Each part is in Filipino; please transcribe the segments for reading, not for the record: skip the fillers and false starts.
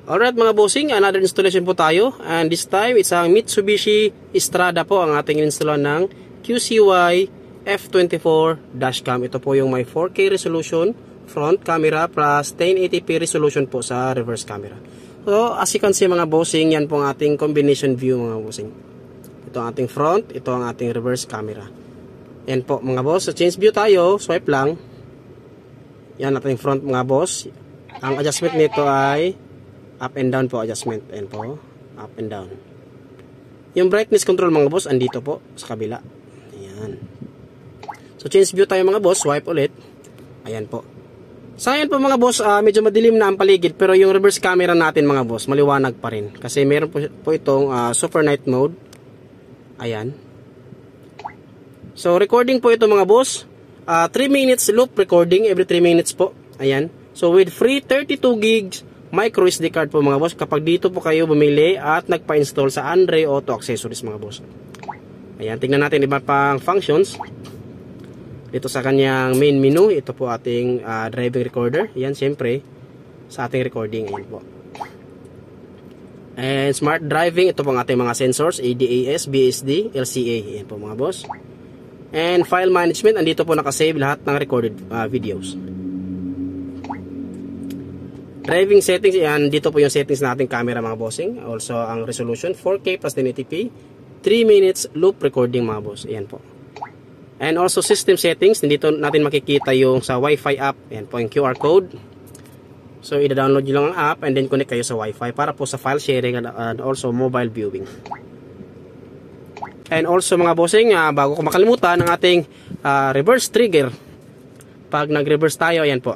Alright mga bossing, another installation po tayo. And this time, isang Mitsubishi Strada po ang ating install ng QCY F24 dashcam. Ito po yung may 4K resolution front camera plus 1080p resolution po sa reverse camera. So, as you can see mga bossing, yan po ang ating combination view mga bossing. Ito ang ating front, ito ang ating reverse camera. Yan po mga boss. So, change view tayo, swipe lang. Yan ating front mga boss. Ang adjustment nito ay up and down po adjustment. Ayan po, up and down. Yung brightness control mga boss, andito po sa kabila. Ayan. So change view tayo mga boss, swipe ulit. Ayan po. Sa ayan po mga boss, medyo madilim na ang paligid, pero yung reverse camera natin mga boss, maliwanag pa rin. Kasi meron po itong super night mode. Ayan. So recording po ito mga boss. 3 minutes loop recording every 3 minutes po. Ayan. So with free 32 gigs micro SD card po mga boss kapag dito po kayo bumili at nagpa-install sa Andre Auto Accessories mga boss. Ayan, tingnan natin iba pang functions. Dito sa kanyang main menu, ito po ating driving recorder. Ayan, syempre sa ating recording. Ayan po. And smart driving, ito po ang ating mga sensors, ADAS, BSD, LCA. Ayan po mga boss. And file management, andito po nakasave lahat ng recorded videos. Driving settings, yan, dito po yung settings natin camera mga bossing. Also, ang resolution, 4K plus 1080p. 3 minutes loop recording mga boss. Ayan po. And also system settings, dito natin makikita yung sa Wi-Fi app. Ayan po yung QR code. So, i-download nyo lang ang app and then connect kayo sa Wi-Fi para po sa file sharing and also mobile viewing. And also mga bossing, bago ko makalimutan ang ating reverse trigger. Pag nag-reverse tayo, ayan po.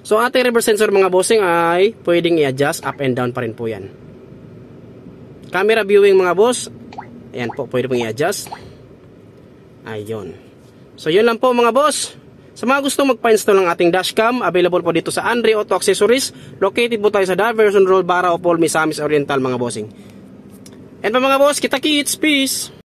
So, ating reverse sensor mga bossing ay pwedeng i-adjust up and down pa rin po yan. Camera viewing mga boss, ayan po, pwede pong i-adjust. Ayun. So, yun lang po mga boss. Sa mga gustong magpa-install ng ating dashcam, available po dito sa Andre Auto Accessories. Located po tayo sa Diversion Road, Barao, Paul, Misamis Oriental mga bossing. And pa mga boss, kita-kits, peace!